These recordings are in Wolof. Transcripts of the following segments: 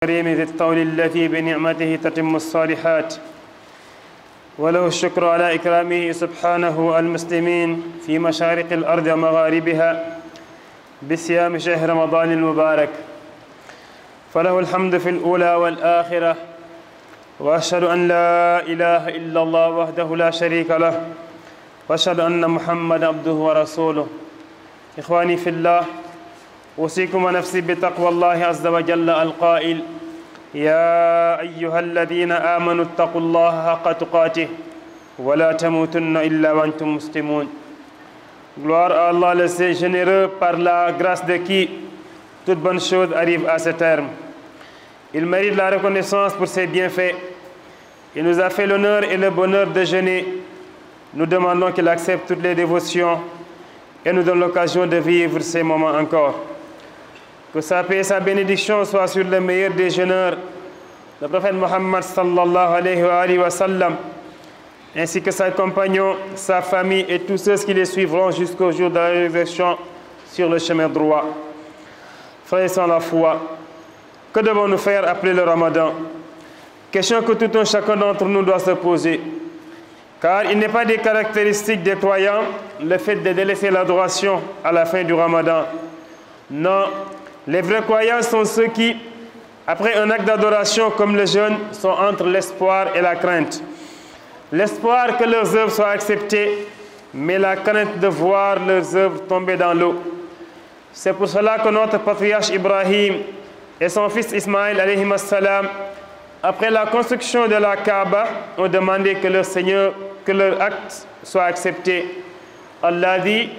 كريم ذي الطول التي بنعمته تتم الصالحات وله الشكر على إكرامه سبحانه المسلمين في مشارق الأرض ومغاربها بصيام شهر رمضان المبارك فله الحمد في الأولى والآخرة وأشهد أن لا إله إلا الله وحده لا شريك له وأشهد أن محمدا عبده ورسوله إخواني في الله أوصيكم ونفسي بتقوى الله عز وجل القائل يا أيها الذين آمنوا اتقوا الله حق تقاته ولا تموتن إلا وأنتم مسلمون. Gloire à Allah le Très généreux, par la grâce de qui toute bonne chose arrive à ce terme. Il mérite la reconnaissance pour ses bienfaits. Il nous a fait l'honneur et le bonheur de jeûner. Nous demandons qu'il accepte toutes les dévotions et nous donne l'occasion de vivre ces moments encore. Que sa paix et sa bénédiction soient sur le meilleur des jeûneurs, le prophète Mohammed sallallahu alayhi wa sallam, ainsi que ses compagnons, sa famille et tous ceux qui les suivront jusqu'au jour de la résurrection sur le chemin droit. Frères sans la foi, que devons-nous faire après le Ramadan? Question que tout un chacun d'entre nous doit se poser. Car il n'est pas des caractéristiques des croyants le fait de délaisser l'adoration à la fin du Ramadan. Non, les vrais croyants sont ceux qui, après un acte d'adoration comme le jeûne, sont entre l'espoir et la crainte. L'espoir que leurs œuvres soient acceptées, mais la crainte de voir leurs œuvres tomber dans l'eau. C'est pour cela que notre patriarche Ibrahim et son fils Ismaël, alayhi salam, après la construction de la Kaaba, ont demandé que leur Seigneur, que leur acte soit accepté. Allah dit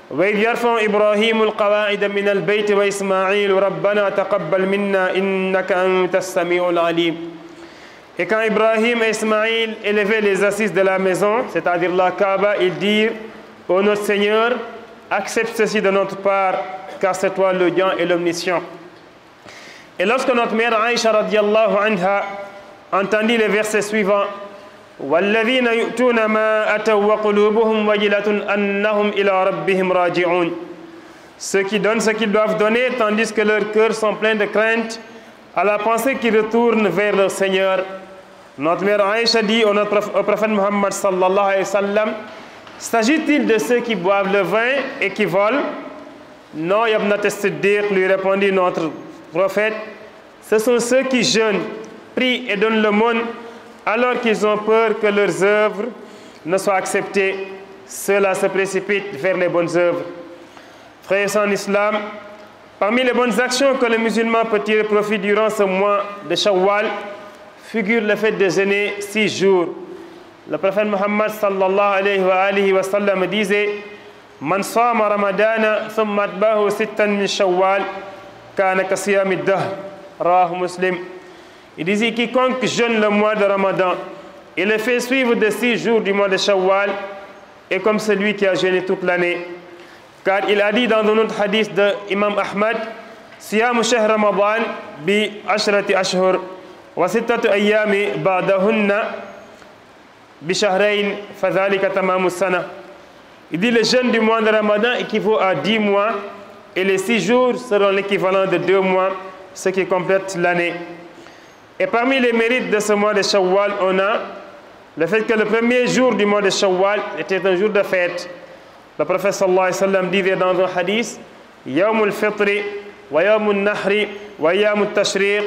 وإذ يرفع إبراهيم القواعد من البيت وإسماعيل ربنا تقبل منا إنك أنت السميع العليم. Et quand Ibrahim et Ismaïl élevaient les assises de la maison, c'est-à-dire la Kaaba, ils dirent ô notre Seigneur, accepte ceci de notre part, car c'est toi l'audient et l'omniscient. Et lorsque notre mère Aïcha radiyallahu anha entendit les versets suivants, والذين يؤتون ما أتوا وقلوبهم وجلة أنهم إلى ربهم راجعون. Ceux qui donnent ce qu'ils doivent donner, tandis que leurs cœurs sont pleins de crainte à la pensée qu'ils retournent vers leur Seigneur. Notre mère Aïcha dit au prophète Muhammad sallallahu alayhi wa sallam, s'agit-il de ceux qui boivent le vin et qui volent? Non, Ibn as-Siddiq, lui répondit notre prophète, ce sont ceux qui jeûnent, prient et donnent l'aumône alors qu'ils ont peur que leurs œuvres ne soient acceptées. Ceux-là se précipitent vers les bonnes œuvres. Frères en islam, parmi les bonnes actions que le musulman peut tirer profit durant ce mois de Shawwal figure le fait de jeûner 6 jours. Le prophète Muhammad sallallahu alayhi wa sallam disait Man sama ramadana thumma atbahu sittan min Shawwal kana ka siyami dahr. Rawahu Muslim. Il disait quiconque jeûne le mois de Ramadan et le fait suivre de 6 jours du mois de Shawwal est comme celui qui a jeûné toute l'année. Car il a dit dans un autre hadith de Imam Ahmad, Siyamu shahr Ramadan bi ashrati ashhur wa sittatu ayyami ba'dahunna bi shahrayn fadhalika tamamu sana. Il dit le jeûne du mois de Ramadan équivaut à 10 mois et les 6 jours seront l'équivalent de 2 mois, ce qui complète l'année. Et parmi les mérites de ce mois de Shawwal, on a le fait que le premier jour du mois de Shawwal était un jour de fête. Le prophète sallallahu alayhi wa sallam disait dans un hadith Yawmul Fitri wa Yawmul Nahri wa Yawmul Tashriq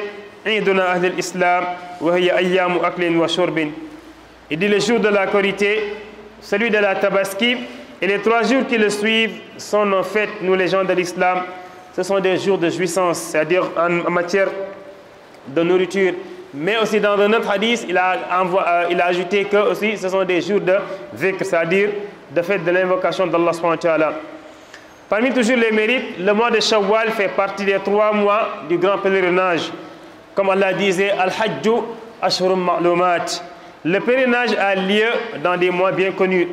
Eiduna Ahli al-Islam wa hiya ayyamu aklin wa shurbin. Il dit le jour de la Korité, celui de la Tabaski et les 3 jours qui le suivent sont en fait, nous les gens de l'islam, ce sont des jours de jouissance, c'est-à-dire en matière de nourriture, mais aussi dans un autre hadith il a ajouté que aussi ce sont des jours de dhikr, c'est-à-dire de fête de l'invocation d'Allah subhanahu wa ta'ala. Parmi toujours les mérites, le mois de Shawwal fait partie des 3 mois du grand pèlerinage, comme Allah disait Al-Hajju Ashhurum Ma'lumat. Le pèlerinage a lieu dans des mois bien connus,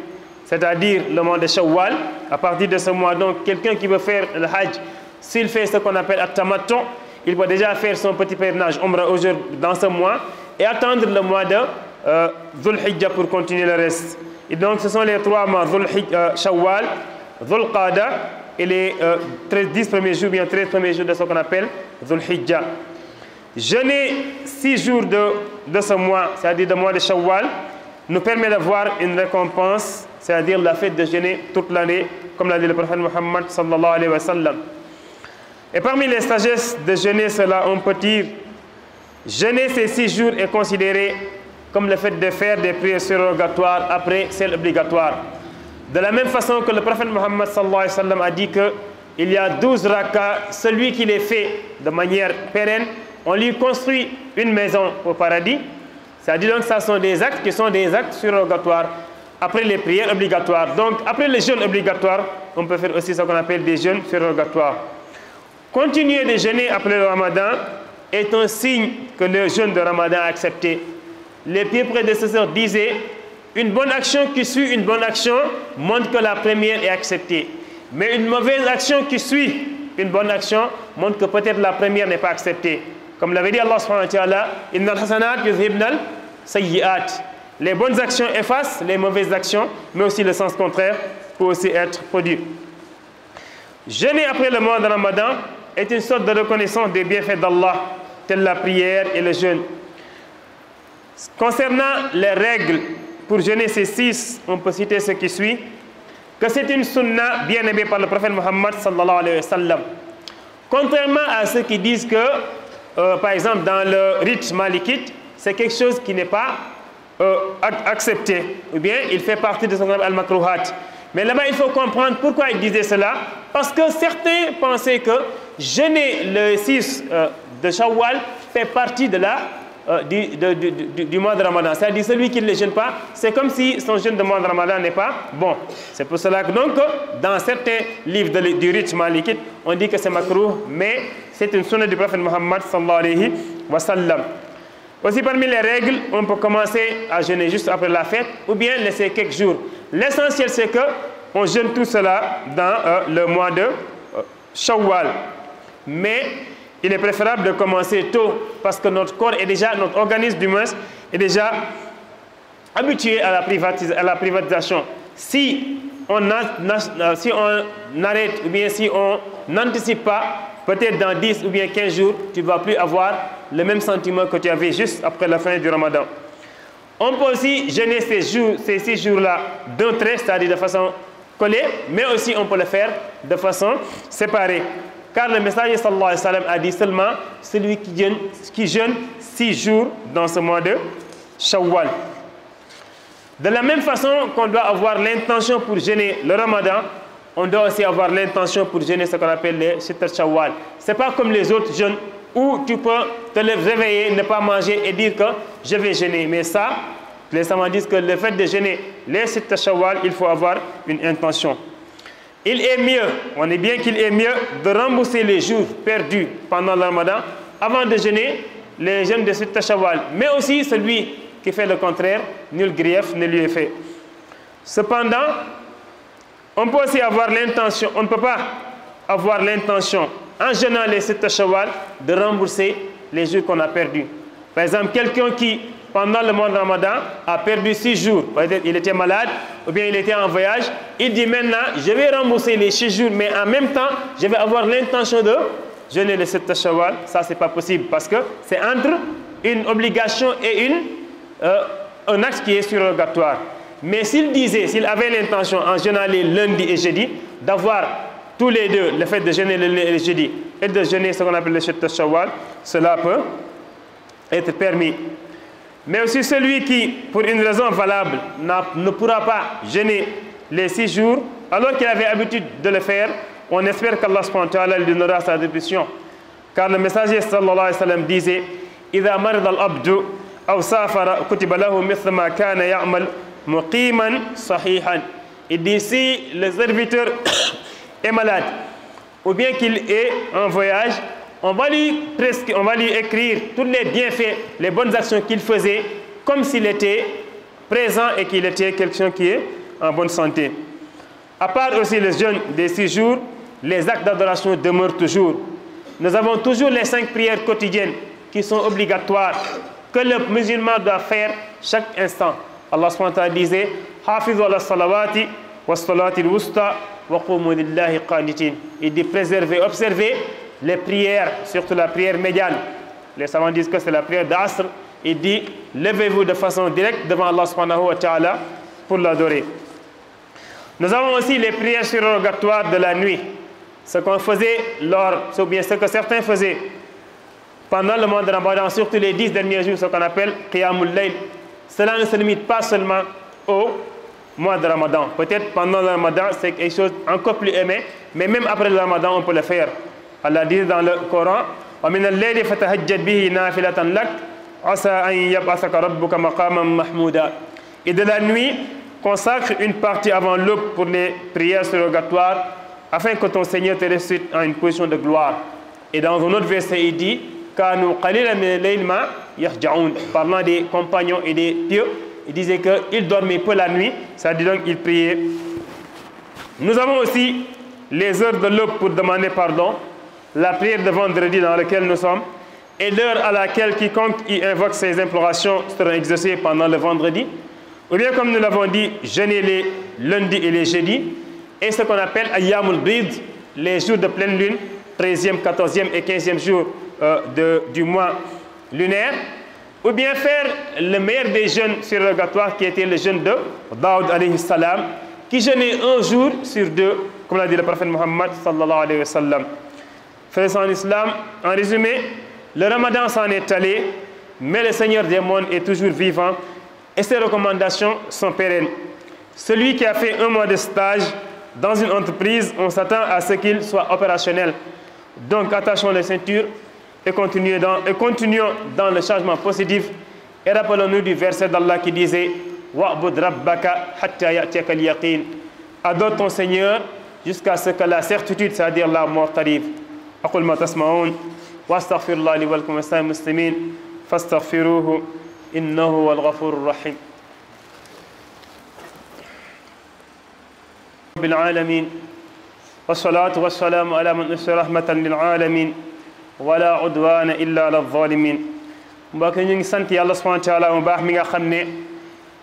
c'est-à-dire le mois de Shawwal. À partir de ce mois, donc quelqu'un qui veut faire le Hajj, s'il fait ce qu'on appelle At-Tamattu, il peut déjà faire son petit pèlerinage Umrah dans ce mois et attendre le mois de Dhul Hijjah pour continuer le reste. Et donc ce sont les 3 mois, Shawwal, Dhul Qada et les 10 premiers jours, bien 13 premiers jours de ce qu'on appelle Dhul Hijjah. Jeûner 6 jours de ce mois, c'est-à-dire le mois de Shawwal, nous permet d'avoir une récompense, c'est-à-dire la fête de jeûner toute l'année, comme l'a dit le prophète Muhammad sallallahu alayhi wa sallam. Et parmi les sagesses de jeûner cela, on peut dire, jeûner ces 6 jours est considéré comme le fait de faire des prières surrogatoires après celles obligatoires. De la même façon que le prophète Muhammad sallallahu alayhi wa sallam a dit qu'il y a 12 rakas, celui qui les fait de manière pérenne, on lui construit une maison au paradis. C'est-à-dire donc ça sont des actes qui sont des actes surrogatoires après les prières obligatoires. Donc après les jeûnes obligatoires, on peut faire aussi ce qu'on appelle des jeûnes surrogatoires. Continuer de jeûner après le Ramadan est un signe que le jeûne de Ramadan est accepté. Les pieds prédécesseurs disaient une bonne action qui suit une bonne action montre que la première est acceptée. Mais une mauvaise action qui suit une bonne action montre que peut-être la première n'est pas acceptée. Comme l'avait dit Allah subhanahu wa ta'ala, innal hasanat yuzhibnal sayyi'at. Les bonnes actions effacent les mauvaises actions, mais aussi le sens contraire peut aussi être produit. Jeûner après le mois de Ramadan est une sorte de reconnaissance des bienfaits d'Allah, telle la prière et le jeûne. Concernant les règles pour jeûner ces 6, on peut citer ce qui suit, que c'est une sunna bien aimée par le prophète Muhammad sallallahu alayhi wa sallam. Contrairement à ceux qui disent que par exemple, dans le rite malikite, c'est quelque chose qui n'est pas accepté, ou bien il fait partie de ce qu'on appelle al-makruhat. Mais là-bas, il faut comprendre pourquoi il disait cela, parce que certains pensaient que jeûner le 6 de Shawwal fait partie de du mois de Ramadan. C'est-à-dire celui qui ne le jeûne pas, c'est comme si son jeûne de mois de Ramadan n'est pas bon. C'est pour cela que donc, dans certains livres du rite malikite, on dit que c'est makruh, mais c'est une sunna du prophète Muhammad sallallahu alayhi wa sallam. Aussi parmi les règles, on peut commencer à jeûner juste après la fête ou bien laisser quelques jours. L'essentiel c'est que on jeûne tout cela dans le mois de Shawwal. Mais il est préférable de commencer tôt parce que notre corps est déjà, notre organisme du moins, est déjà habitué à la privatisation. Si on arrête ou bien si on n'anticipe pas, peut-être dans 10 ou bien 15 jours, tu ne vas plus avoir le même sentiment que tu avais juste après la fin du Ramadan. On peut aussi jeûner ces 6 jours-là d'un trait, c'est-à-dire de façon collée, mais aussi on peut le faire de façon séparée. Car le messager sallallahu alayhi wa sallam a dit seulement celui qui jeûne 6 jours dans ce mois de Shawwal. De la même façon qu'on doit avoir l'intention pour jeûner le Ramadan, on doit aussi avoir l'intention pour jeûner ce qu'on appelle les Sittat Shawwal. Ce n'est pas comme les autres jeûnes où tu peux te réveiller, ne pas manger et dire que je vais jeûner. Mais ça, les savants disent que le fait de jeûner les Sittat Shawwal, il faut avoir une intention. Il est mieux, on est bien qu'il est mieux de rembourser les jours perdus pendant le Ramadan avant de jeûner les jeûnes de Sittat Shawwal. Mais aussi celui qui fait le contraire, nul grief ne lui est fait. Cependant, on peut aussi avoir l'intention, on ne peut pas avoir l'intention, en jeûnant les Sittat Shawwal, de rembourser les jours qu'on a perdus. Par exemple, quelqu'un qui, pendant le mois de Ramadan, a perdu 6 jours, peut-être il était malade, ou bien il était en voyage, il dit maintenant, je vais rembourser les 6 jours, mais en même temps, je vais avoir l'intention de jeûner les Sittat Shawwal. Ça, ce n'est pas possible, parce que c'est entre une obligation et un acte qui est surrogatoire. Mais s'il avait l'intention, en jeûnant les lundis et jeudis, d'avoir tous les deux, le fait de jeûner le jeudi et de jeûner ce qu'on appelle le Sittat Shawwal, cela peut être permis. Mais aussi celui qui, pour une raison valable, ne pourra pas jeûner les 6 jours, alors qu'il avait l'habitude de le faire, on espère qu'Allah subhanahu wa ta'ala lui donnera sa rétribution. Car le messager sallallahu alayhi wa sallam disait « Idha marida al-abdu aw safara kutiba lahu mithla ma kana ya'mal muqiman sahihan » Il dit si le serviteur est malade, ou bien qu'il est en voyage, on va lui écrire tous les bienfaits, les bonnes actions qu'il faisait, comme s'il était présent et qu'il était quelqu'un qui est en bonne santé. À part aussi le jeûne des 6 jours, les actes d'adoration demeurent toujours. Nous avons toujours les 5 prières quotidiennes qui sont obligatoires, que le musulman doit faire chaque instant. Allah subhanahu wa ta'ala disait « Hafizu ala salawati wa salati al-wusta wa qumu lillahi qanitin » Il dit préserver, observer les prières, surtout la prière médiane, Les savants disent que c'est la prière d'Asr. Il dit, levez-vous de façon directe devant Allah subhanahu wa ta'ala pour l'adorer. Nous avons aussi les prières surrogatoires de la nuit. Ce qu'on faisait ou bien ce que certains faisaient pendant le mois de Ramadan, surtout les 10 derniers jours, ce qu'on appelle Qiyamul Layl. Cela ne se limite pas seulement au mois de Ramadan. Peut-être pendant le Ramadan, c'est quelque chose encore plus aimé, mais même après le Ramadan, on peut le faire. Allah dit dans le Coran, وَمِنَ اللَّيْلِ فَتَهَجَّدْ بِهِ نَافِلَةً لَكَ عَسَىٰ أَن يَبْعَثَكَ رَبُّكَ مَقَامًا مَحْمُودًا. Et de la nuit, consacre une partie avant l'aube pour les prières surrogatoires, afin que ton Seigneur te ressuscite en une position de gloire. Et dans un autre verset, il dit, كَانُوا قَلِيلًا مِنَ اللَّيْلِ مَا يَهْجَعُونَ. Parlant des compagnons et des pieux, il disait qu'ils dormaient peu la nuit, c'est-à-dire donc ils priaient. Nous avons aussi les heures de l'aube pour demander pardon, la prière de vendredi dans laquelle nous sommes, et l'heure à laquelle quiconque y invoque ses implorations sera exaucé pendant le vendredi, ou bien comme nous l'avons dit, jeûner les lundis et les jeudis, et ce qu'on appelle Ayyamul Bid, les jours de pleine lune, 13e, 14e et 15e jour du mois lunaire, ou bien faire le meilleur des jeûnes surrogatoires qui était le jeûne de Daoud alayhi salam, qui jeûnait un jour sur deux, comme l'a dit le prophète Muhammad sallallahu alayhi wa sallam. Frères en islam, en résumé, le Ramadan s'en est allé, mais le Seigneur des mondes est toujours vivant et ses recommandations sont pérennes. Celui qui a fait un mois de stage dans une entreprise, on s'attend à ce qu'il soit opérationnel. Donc attachons les ceintures et continuons dans le changement positif. Et rappelons-nous du verset d'Allah qui disait wa'bud rabbaka hatta ya'tiyaka al-yaqin. Adore ton Seigneur jusqu'à ce que la certitude, c'est-à-dire la mort, arrive. أقول ما تسمعون وأستغفر الله لي ولكم ولسائر المسلمين فاستغفروه إنه هو الغفور الرحيم. رب العالمين والصلاة والسلام على من أرسل رحمة للعالمين ولا عدوان إلا على الظالمين. mbokk ñu ngi sant Yàlla subhanahu wa taala mu baax mi nga xam ne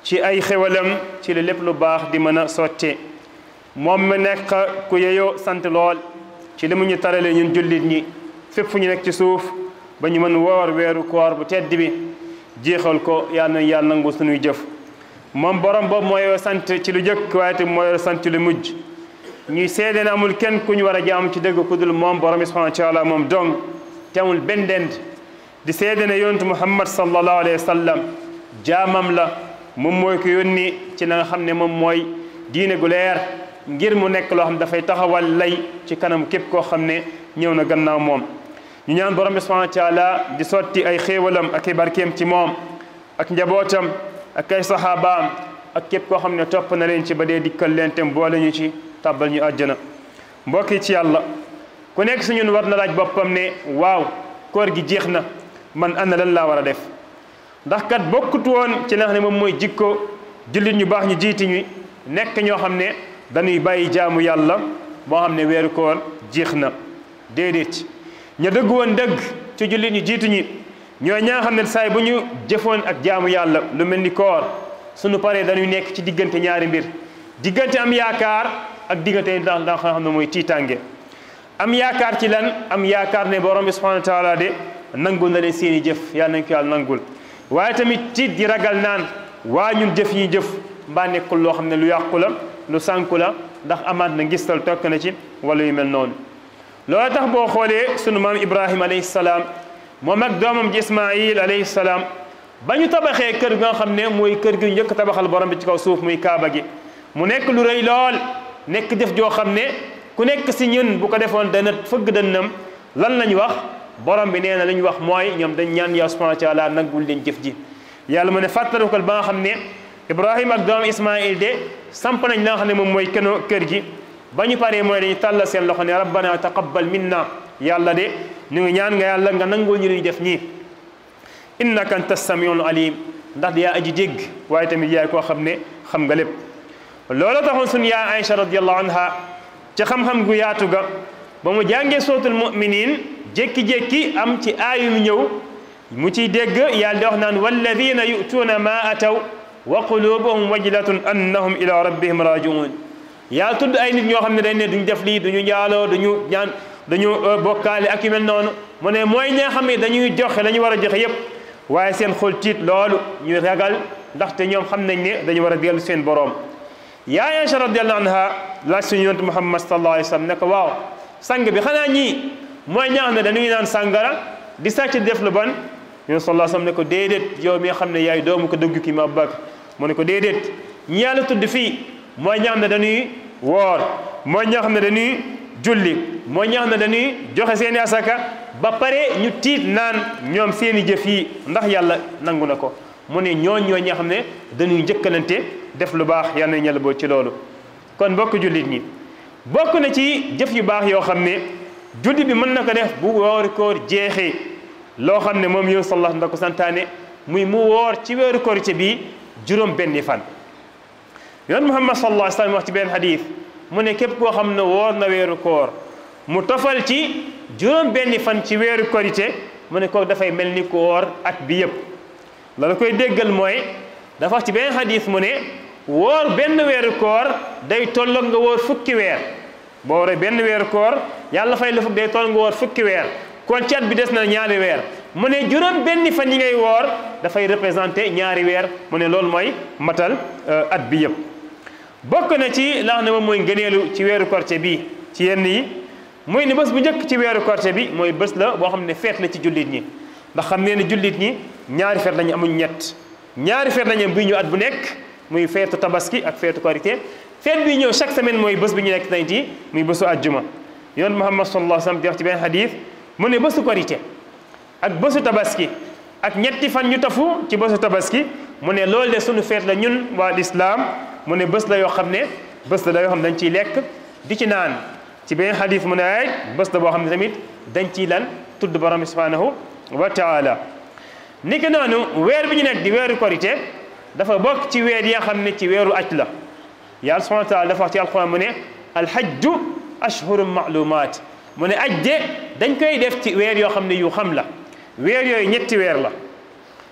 ci ay xewalam ci la lépp lu baax di mën a sottee moom mi nekk ku yeyoo sant lool ci li mu ñu tarale ñun jullit ñi fépp fu ñu nekk ci suuf ba ñu mën woor weeru koor bu tedd bi jeexal ko yal na yàlla nangu suñuy jëf moom borom boobu mooy sant ci lu jëkk waaye te mooy sant ci lu mujj ñuy seede ne amul kenn ku ñu war a jaam ci dëgg ku dul moom borom bi subhanahu wa taala moom dong te amul benn dend di seede ne yonent Muhammad sallallahu alayhi wa sallam jaamam la moom mooy ko yónni ci la nga xam ne moom mooy diine gu leer ngir mu nekk loo xam dafay taxawal lay ci kanam képp koo xam ne ñëw na gannaaw moom ñu ñaan borom bi subhanahu wa taala di sotti ay xéewalam ak ay barkeem ci moom ak njabootam ak ay saxaabaam ak képp koo xam ne topp na leen ci ba dee dikkal leen tem boole ñu ci tàbbal ñu àjjana mbokk yi ci yàlla ku nekk si ñun war na laaj boppam ne waaw koor gi jeex na man ana lan laa war a def ndax kat bokkut woon ci li nga xam ne moom mooy jikko jullit ñu baax ñu jiiti ñu nekk ñoo xam ne dañuy bàyyi jaamu yàlla moo xam ne weeru koor jeex na déedéet ña dëgg woon dëgg ci jullit ñu jiitu ñi ñooy ñaa xam ne saay bu ñu jëfoon ak jaamu yàlla lu mel ni koor suñu paree dañuy nekk ci diggante ñaari mbir diggante am yaakaar ak diggante ndax xam ne mooy tiitange am yaakaar ci lan am yaakaar ne borom bi subhanahu wa taala de nangul na leen seeni jëf yàlla nañ ko yàlla nangul waaye tamit tiit di ragal naan waa ñun jëf yi jëf mbaa nekkul loo xam ne lu yàqu la lu sànku la ndax amaat na ngistal tokk na ci wala yu mel noonu loolu tax boo xoolee sunu maam Ibrahima alayhi salaam moom ak doomam ji Ismaïl alayhi salaam ba ñu tabaxee kër nga xam ne mooy kër gi njëkk tabaxal borom bi ci kaw suuf muy Kaaba gi mu nekk lu rëy lool nekk jëf joo xam ne ku nekk si ñun bu ko defoon dana fëgg dënnam lan lañ wax borom bi nee na li ñu wax mooy ñoom dañ ñaan Yàlla subhanahu wa taala nangul leen jëf ji yàlla mu ne fàttalikul ba nga xam ne Ibrahima ak doomam Ismaïl de samp nañ la nga xam ne moom mooy kër gi ba ñu paree mooy dañuy tàllal seen loxo ne rabbana taqabbal minna yàlla de ñu ngi ñaan nga yàlla nga nangul ñu li ñu def ñii innaka anta samiul alim ndax yaa aji dégg waaye tamit yaay koo xam ne xam nga lépp loolu taxoon suñu yaay Aïcha radiyallahu anha ca xam-xam gu yaatu ga ba mu jàngee sootul muminin jékki-jékki am ci aayu mu ñëw mu ciy dégg yàlla di wax naan walladina yu'tuuna ma ataw wa qulubuhum wajlatun annahum ila rabbihim rajiun tudd ay nit ñoo xam ne dañ ne duñ def lii duñu njaaloo duñu bokkaale ak yu mel noonu mu ne mooy ñi nga xam ne dañuy joxe la ñu war a joxe yépp waaye seen xol tiit loolu ñuy ragal ndaxte ñoom xam nañ ne dañu war a dellu seen boroom. yaa Aïcha radiyallahu anha laaj suñu yonent Muhammad sallallahu alayhi wa sallam ne ko waaw sang bi xanaa ñii mooy ñaa xam ne dañuy naan sàngara di sàcc def lu bon yonent sallallahu alayhi wa sallam ne ko déedéet yow mi nga xam ne yaay doomu ko dëgg kii ma Abubakar mu ne ko déedéet ñi yàlla tudd fii mooy ñaa xam ne dañuy woor mooy ñaa xam ne dañuy julli mooy ñaa xam ne dañuy joxe seeni asaka ba pare ñu tiit naan ñoom seeni jëf yi ndax yàlla nangu na ko mu ne ñooñ ñi nga xam ne dañuy njëkkalante def lu baax yal na ñal boo ci loolu. kon bokk jullit ñi bokk na ci jëf yu baax yoo xam ne jullit bi mën na ko def bu woori koor jeexee loo xam ne moom yow sallallahu alayhi wa sallam santaane muy mu woor ci weeru korite bi juróom benni fan. yoon Muhammad sallallahu alayhi wa sallam wax ci benn xadiis mu ne képp koo xam ne woor na weeru koor mu tofal ci juróom benni fan ci weeru korite mu ne ko dafay mel ni ku woor at bi yëpp. loolu koy déggal mooy dafa wax ci benn xadiis mu ne woor benn weeru koor day tolloog nga woor fukki weer boo wooree benn weeru koor yàlla fay la fukk day toll nga woor fukki weer kon ci at bi des na ñaari weer mu ne juróom benni fan yi ngay woor dafay représenté ñaari weer mu ne loolu mooy matal at bi yëpp. bokk na ci la xam ne moom mooy ngëneelu ci weeru korite bi ci yenn yi muy ne bés bu njëkk ci weeru korite bi mooy bés la boo xam ne feet la ci jullit ñi ndax xam ngeen ne jullit ñi ñaari feet lañu amuñ ñett ñaari feet lañu am buy ñëw at bu nekk muy feetu tabaski ak feetu korite feet bi ñëw chaque semaine mooy bés bi ñu nekk tey jii muy bésu àjjuma yoon Muhammad sallallahu alayhi wa sallam di wax ci benn xadiis mu ne bésu korite ak bésu tabaski ak ñetti fan ñu tafu ci bésu tabaski mu ne loolu de sunu feet la ñun waa lislaam mu ne bés la yoo xam ne bés la yoo xam ne dañ ciy lekk di ci naan ci benn xadiis mu ne ay bés la boo xam ne tamit dañ ciy lan tudd borom bi subhanahu wa taala. ni ki noonu weer bi ñu nekk di weeru korite dafa bokk ci weer yi nga xam ne ci weeru aj la yàlla subhanahu wa taala dafa wax ci alquran mu ne alhajju ashhurun ma'lumaat mu ne aj de dañ koy def ci weer yoo xam ne yu xam la weer yooyu ñetti weer la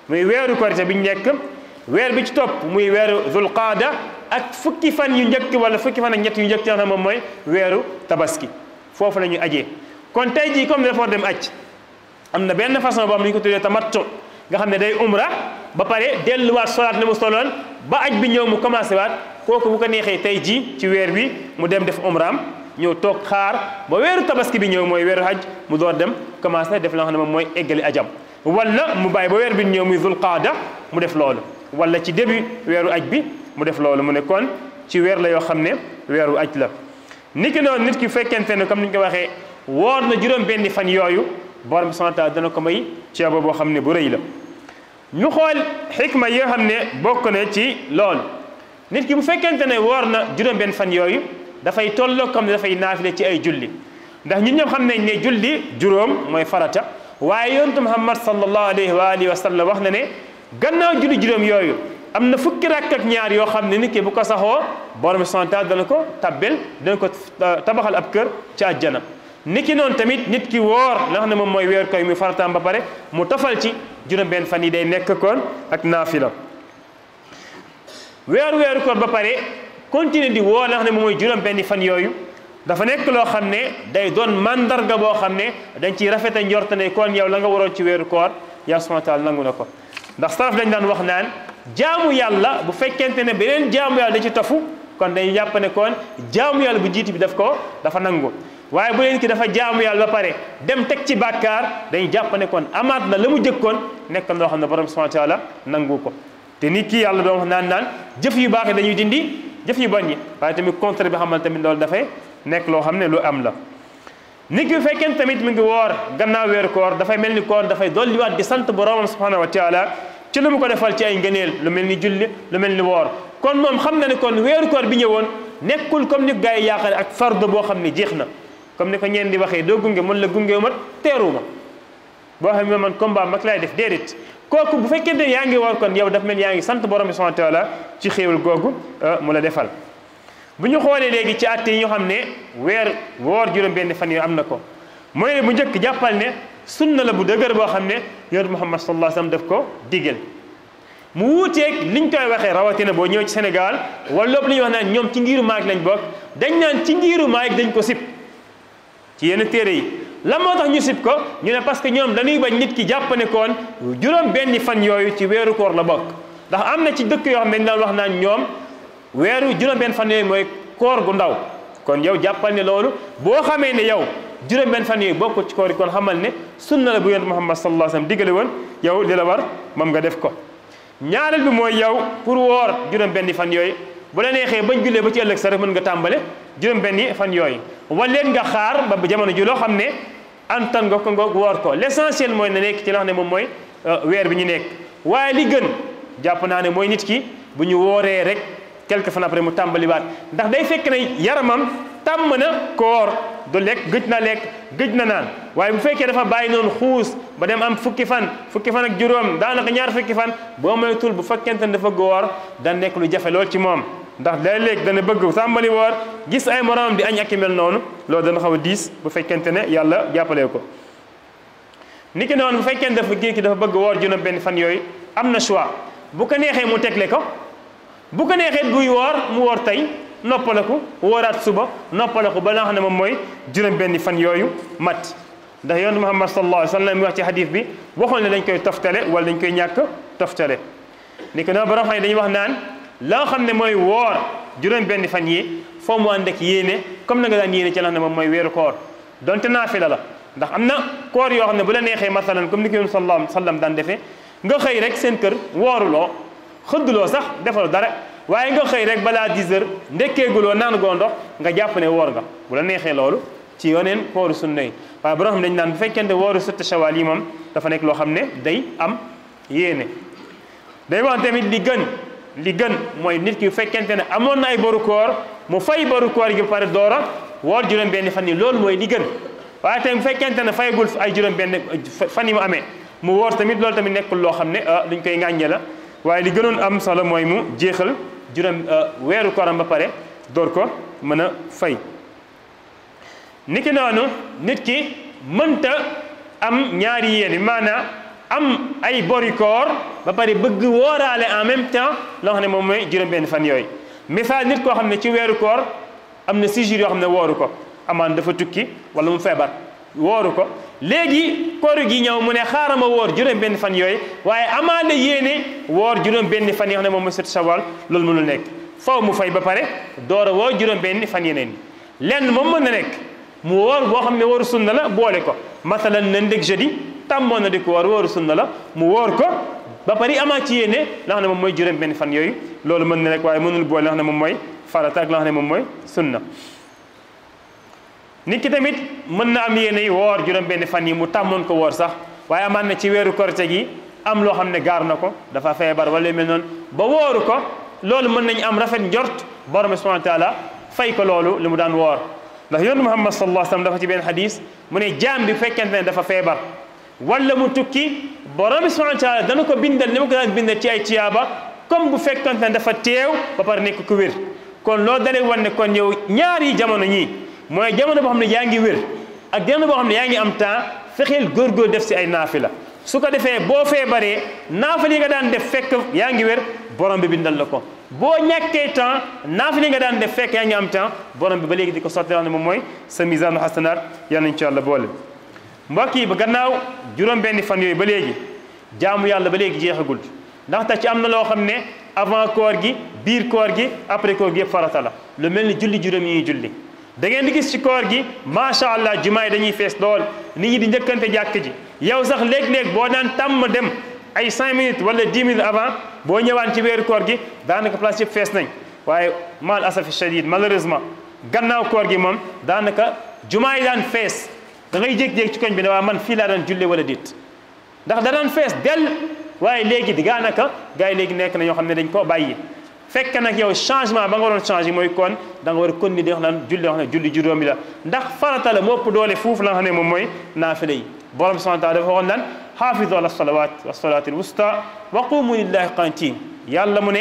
muy weeru korite bi ñu nekk weer bi ci topp muy weeru zulqaada ak fukki fan yu njëkk wala fukki fan ak ñett yu njëkk yoo xam ne moom mooy weeru tabaski foofu la ñuy ajee. kon tey jii comme dafa dem aj am na benn façon boo xam ne ñu ko tuddee tamattu nga xam ne day umra ba pare delluwaat solaat li mu soloon ba aj bi ñëw mu commencé waat kooku bu ko neexee tey jii ci weer bi mu dem def umraam ñëw toog xaar ba weeru tabaski bi ñëw mooy weeru haj mu door dem commencé def la nga xam ne moom mooy eggali ajam wala mu bàyyi ba weer bi ñëw muy zulqaada mu def loolu wala ci début weeru aj bi mu def loolu mu ne kon ci weer la yoo xam ne weeru aj la. niki noonu nit ki fekkente ne comme ni ñu ko waxee woor na juróom benni fan yooyu borom bi subhanahu wa taala dana ko may ceeba boo xam ne bu rëy la. ñu xool xikma yi nga xam ne bokk na ci lool nit ki bu fekkente ne woor na juróom benn fan yooyu dafay tolloo comme ne dafay naafile ci ay julli ndax ñun ñoom xam nañ ne julli juróom mooy farata waaye yonent Muhammad sallallahu alayhi wa alihi wa sallam wax na ne gannaaw julli juróom yooyu am na fukki rakk ak ñaar yoo xam ne nit ki bu ko saxoo borom bi subhanahu wa taala dana ko tabbel dana ko tabaxal ab kër ci àjjana. niki noonu tamit nit ki woor la xam ne moom mooy weer koy muy farataam ba pare mu tofal ci juróom benn fan yi day nekk kon ak naafila weeru koor ba pare continuer di woor la xam ne moom mooy juróom benn fan yooyu dafa nekk loo xam ne day doon mandarga boo xam ne dañ ciy rafet a njort ne kon yow la nga waroon ci weeru koor yàlla subhanahu wa taala nangu na ko ndax salaf dañ daan wax naan jaamu yàlla bu fekkente ne beneen jaamu yàlla da ci tafu kon dañu jàpp ne kon jaamu yàlla bu jiitu bi dafa nangu waaye bu leen ki dafa jaamu yàlla ba pare dem teg ci bàkkaar dañuy jàpp ne kon amaat na la mu jëkkoon nekk loo xam ne borom subhanahu wa taala nangu ko te nit ki yàlla doon wax naan jëf yu baax yi dañuy dindi jëf yu bon yi waaye tamit contre bi xamal tamit loolu dafay nekk loo xam ne lu am la. nit ki bu fekkee tamit mi ngi woor gannaaw weeru koor dafay mel ni koor dafay dolliwaat di sant boromam subhanahu wa taala ci lu mu ko defal ci ay ngëneel lu mel ni julli lu mel ni woor kon moom xam na ne kon weeru koor bi ñëwoon nekkul comme ni gars yi yaakaar ak fardo boo xam ne jeex na. comme ni ko ñeen di waxee doo gunge mën la gunge mat teeru ma boo xam ne man combat mag laay def déedéet kooku bu fekkente ne yaa ngi woor kon yow daf mel yaa ngi sant borom bi subhanahu wa taala ci xéewal googu mu la defal. bu ñu xoolee léegi ci àtte yi ñu xam ne woor juróom benn fan yooyu am na ko mooy ne bu njëkk jàppal ne sunna la bu dëgër boo xam ne yonent Muhammad sallallahu alayhi wasallam daf ko digal mu wuuteeg liñ koy waxee rawatina boo ñëw ci Sénégal wala lépp li ñuy wax naan ñoom ci ngiiru Maalik lañ bokk dañ naan ci ngiiru Maalik dañ ko sib ci yenn téere yi lan moo tax ñu sib ko ñu ne parce que ñoom dañuy bañ nit ki jàpp ne koon juróom benni fan yooyu ci weeru koor la bokk ndax am na ci dëkk yoo xam ne dañ daan wax naan ñoom weeru juróom benn fan yooyu mooy koor gu ndaw kon yow jàppal ne loolu boo xamee ne yow juróom benn fan yooyu bokk ci koor yi kon xamal ne sunna la bu yonent Muhammad sallallahu alayhi wasallam diggale woon yow li la war moom nga def ko ñaareel bi mooy yow pour woor juróom benni fan yooyu bu la neexee bañ jullee ba ci ëllëg sa rek mën nga tàmbale juróom benni fan yooyu wala leen nga xaar ba jamono ji loo xam ne antan nga ko nga woor ko l'essentiel mooy na nekk ci loo xam ne moom mooy weer bi ñu nekk waaye li gën jàpp naa ne mooy nit ki bu ñu wooree rek quelque fan après mu tàmbaliwaat ndax day fekk ne yaramam tàmm na koor du lekk gëj na lekk gëj na naan waaye bu fekkee dafa bàyyi noonu xuus ba dem am fukki fan ak juróom daanaka ñaar fukki fan boo moytul bu fekkente ne dafa góor da nekk lu jafe lool ci moom ndax léeg-léeg dana bëgg tàmbali woor gis ay moromam di añ ak i mel noonu loolu dana xaw a diis bu fekkente ne yàlla jàppalee ko ni ki noonu bu fekkente dafa kii ki dafa bëgg woor juróom benn fan yooyu am na choix bu ko neexee mu tegle ko bu ko neexee buy woor mu woor tey noppaleku wooraat suba noppaleku ba nga xam ne moom mooy juróom benni fan yooyu mat ndax yonent Muhammad sallallahu alayhi wa sallam mi wax ci hadith bi waxoon ne dañ koy toftale wala dañ koy ñàkk toftale ni ko noonu borom xam ne dañuy wax naan la nga xam ne mooy woor juróom benni fan yi foo mu ànd ak yéene comme na nga daan yéene ci la xam ne moom mooy weeru koor donte naafila la ndax am na koor yoo xam ne bu la neexee masalan comme ni ko yonent sallallahu alayhi wa sallam daan defee nga xëy rek seen kër wooruloo xëdduloo sax defal dara waaye nga xëy rek balaa 10 heures ndekkeeguloo naan goo ndox nga jàpp ne woor nga bu la neexee loolu ci yoneen kooru sunna yi waaye borom xam dañ naan bu fekkente wooru sutta shawal yi moom dafa nekk loo xam ne day am yéene day wax tamit li gën mooy nit ki bu fekkente ne amoon na ay boru koor mu fay boru koor gi ba pare doora woor juróom benn fan yi loolu mooy li gën waaye tamit bu fekkente ne faygul ay juróom benn fan yi mu amee mu woor tamit loolu tamit nekkul loo xam ne luñ koy ŋàññe la waaye li gënoon am solo mooy mu jeexal juróom weeru kooram ba pare door ko mën a fay niki noonu nit ki mënta am ñaari yéene maanaam am ay bori koor ba pare bëgg wooraale en même temps loo xam ne moom mooy juróom benn fan yooyu misaal nit koo xam ne ci weeru koor am na 6 jours yoo xam ne wooru ko amaan dafa tukki wala mu feebar wooru ko léegi koor gi ñëw mu ne xaaral ma woor juróom benn fan yooyu waaye amaana yéene woor juróom benn fan yoo xam ne moom mooy sut shawal loolu mënul nekk faw mu fay ba pare door a woor juróom benn fan yeneen yi lenn moom mën na nekk mu woor boo xam ne wooru sunna la boole ko masalan na ndeg jeudi tàmmoon na di ko woor wooru sunna la mu woor ko ba pare amaat ci yéene la xam ne moom mooy juróom benn fan yooyu loolu mën na nekk waaye mënul boole la xam ne moom mooy farata ak la xam ne moom mooy sunna nit ki tamit mën na am yéene yi woor juróom benn fan yi mu tàmmoon ko woor sax waaye amaan na ci weeru korite gi am loo xam ne gaar na ko dafa feebar wala mel noonu ba wooru ko loolu mën nañu am rafet njort borom subhanahu wa taala fay ko loolu li mu daan woor ndax yonent Muhammad sallallahu alayhi wasallam dafa ci benn xadis mu ne jaam bi fekkente ne dafa feebar wala mu tukki borom subhanahu wa taala dana ko bindal ni ma ko daan bindal ci ay tiyaaba comme bu fekkente ne dafa teew ba pare nekk ku wér kon loolu dalee wan ne kon yow ñaari jamono ñii mooy jamono boo xam ne yaa ngi wér ak jamono boo xam ne yaa ngi am temps fexeel góorgóor def si ay naafila su ko defee boo feebaree naafila yi nga daan def fekk yaa ngi wér borom bi bindal la ko boo ñàkkee temps naafila yi nga daan def fekk yaa ngi am temps borom bi ba léegi di ko sotti ne moom mooy sa misaanu xasanaat yal nañu ci yàlla boole. mbokk yi ba gannaaw juróom benni fan yooyu ba léegi jaamu yàlla ba léegi jeexagul ndaxte ci am na loo xam ne avant koor gi biir koor gi après koor gi yëpp farata la lu mel ni julli juróom yi ñuy julli. da ngeen di gis ci koor gi macha allah jumaa yi dañuy fees lool nit ñi di njëkkante jàkk ji yow sax léeg-léeg boo daan tàmm dem ay 5 minutes wala 10 minutes avant boo ñëwaan ci weeru koor gi daanaka place yëpp fees nañ waaye mal asafi shadid malheureusement gannaaw koor gi moom daanaka jumaa yi daan fees da ngay jékki-jékki ci koñ bi ne waa man fii laa daan julle wala déet ndax da daan fees del waaye léegi di daanaka gars yi léegi nekk na ñoo xam ne dañ koo bàyyi. fekk nag yow changement ba nga waroon changé mooy kon da nga war a continuer di wax naan julli wax ne julli juróomi la ndax farata la moo ëpp doole fuuf la nga xam ne moom mooy naafila yi borom subhanahu wa taala dafa waxoon naan xaafizu ala salawat wa salati al wusta wa qumu lillahi qanitin yàlla mu ne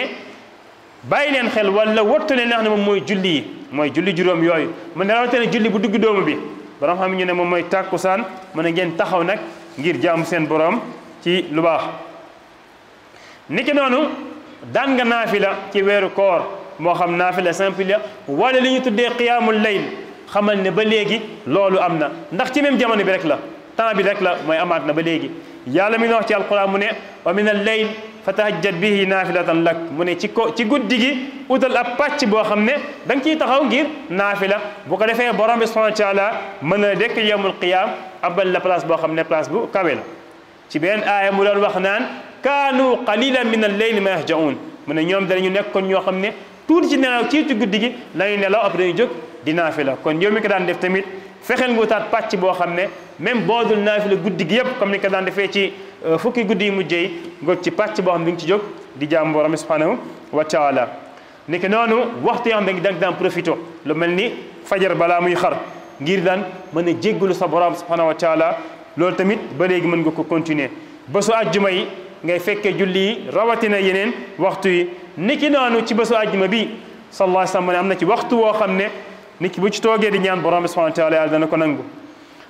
bàyyi leen xel wala wattu leen li nga xam ne moom mooy julli yi mooy julli juróom yooyu mu ne rawatina julli bu dugg doomu bi borom xam ñu ne moom mooy tàkkusaan mu ne ngeen taxaw nag ngir jaamu seen borom ci lu baax niki noonu daan nga naafila ci weeru koor moo xam naafila simple la wala li ñu tuddee qiyaamul layl xamal ne ba léegi loolu am na ndax ci même jamono bi rek la temps bi rek la mooy amaat na ba léegi yàlla mi ngi wax ci alquran mu ne wa min al-layl fatahajjad bihi naafilatan lak mu ne ci guddi gi utal ab pàcc boo xam ne da nga ciy taxaw ngir naafila bu ko defee borom bi subhanahu wa taala mën na dekk yawmul qiyaam abal la place boo xam ne place bu kawe la ci benn aaya mu doon wax naan kaanu qalilan min al-layli ma yahja'un mu ne ñoom danañu nekkoon ñoo xam ne tuuti ci nelaw ci guddi gi lañuy nelaw après ñu jóg di naafila kon yow mi ko daan def tamit fexeel nga wutaat pàcc boo xam ne même boo dul naafila guddi gi yëpp comme ni ko daan defee ci fukki guddi yi mujjee yi nga ci pàcc boo xam ne di nga ci jóg di jaamu borom subhanahu wa taala ni que noonu waxtu yoo xam ne da nga daan profité lu mel ni fajar balaa muy xar ngir daan mën a jéggalu sa borom subhanahu wa taala loolu tamit ba léegi mën nga ko continuer bésu àjjuma yi ngay fekkee julli yi rawatina yeneen waxtu yi niki noonu ci bésu àjjuma bi sallallahu alayhi wa sallam am na ci waxtu woo xam ne nit ki bu ci toogee di ñaan borom subhanahu wa taala yàlla dana ko nangu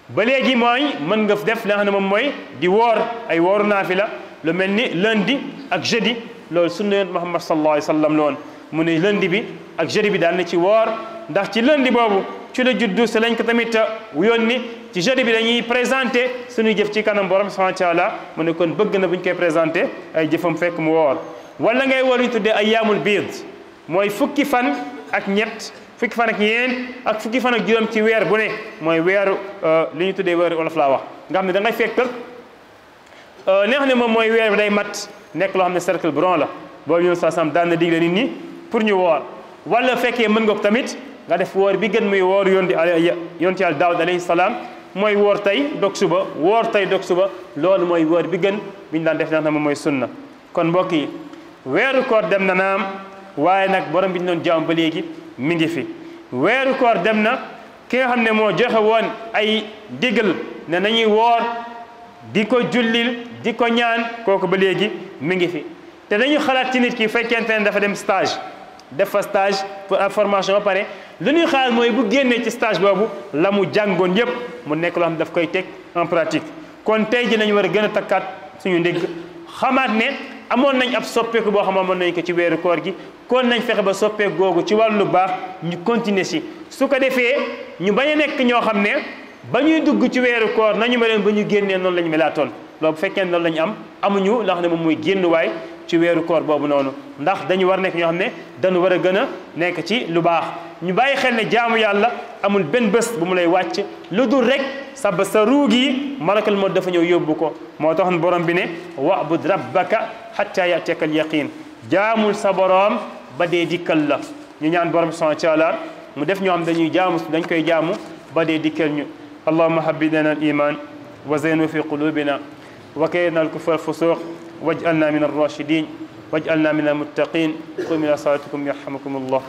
ba léegi mooy mën nga def li nga xam ne moom mooy di woor ay wooru naafila lu mel ni lundi ak jeudi loolu sunna yonent Muhammad sallallahu alayhi wa sallam loon mu ne lundi bi ak jeudi bi daal na ci woor ndax ci lundi boobu ci la juddu se lañ ko tamit yónni ci jeudi bi dañuy présenté suñuy jëf ci kanam borom subhanahu wa taala mu ne kon bëgg na bu ñu koy présenté ay jëfam fekk mu woor wala ngay woor ñu tuddee ayyaamul biid mooy fukki fan ak ñett fukki fan ak ñeent ak fukki fan ak juróom ci weer bu ne mooy weeru li ñu tuddee weeru wolof laa wax nga xam ne da ngay fekk li nga xam ne moom mooy weer bi day mat nekk loo xam ne cercle blanc la boobu ñun saasam daan na digle nit ñi pour ñu woor wala fekkee mën nga ko tamit nga def woor bi gën muy woor yonti yàlla Daawud alayhi salaam mooy woor tey dog suba woor tey dog suba loolu mooy woor bi gën bi ñu daan def nag moom mooy sunna kon mbokk yi weeru koor dem na naam waaye nag borom bi ñu doon jaam ba léegi mi ngi fi weeru koor dem na ki nga xam ne moo joxe woon ay digal ne nañuy woor di ko jullil di ko ñaan kooku ba léegi mi ngi fi te dañu xalaat ci nit ki fekkente ne dafa dem stage def fa stage pour formation ba pare lu ñuy xalaat mooy bu génnee ci stage boobu la mu jàngoon yépp mu nekk loo xam ne daf koy teg en pratique kon tey ji nañu war a gën a takkaat suñu ndigg xamaat ne amoon nañ ab soppeeku boo xam amoon nañ ko ci weeru koor gi kon nañ fexe ba soppeeku googu ci wàllu baax ñu continuer si su ko defee ñu bañ a nekk ñoo xam ne ba ñuy dugg ci weeru koor nañu meloon ba ñu génnee noonu la ñu melaatoon loolu bu fekkee loolu la ñu am amuñu loo xam ne moom mooy génnuwaay ci weeru koor boobu noonu ndax dañu war nekk ñoo xam ne dañu war a gën a nekk ci lu baax ñu bàyyi xel ne jaamu yàlla amul benn bés bu mu lay wàcc lu dul rek sa ruug yi malakal moo dafa ñëw yóbbu ko moo tax borom bi ne wa'bud rabbaka hatta ya'tiyaka al-yaqin jaamul sa borom ba dee dikkal la ñu ñaan borom subhanahu wa ta'ala mu def ñoo xam dañ koy jaamu ba dee dikkal ñu allahumma habbib lana al-iman wa zayyinhu fi qulubina wa kayyidna al-kufra al-fusuq waj'alna min ar-rashidin waj'alna min al-muttaqin qum ila salatikum yarhamukum allah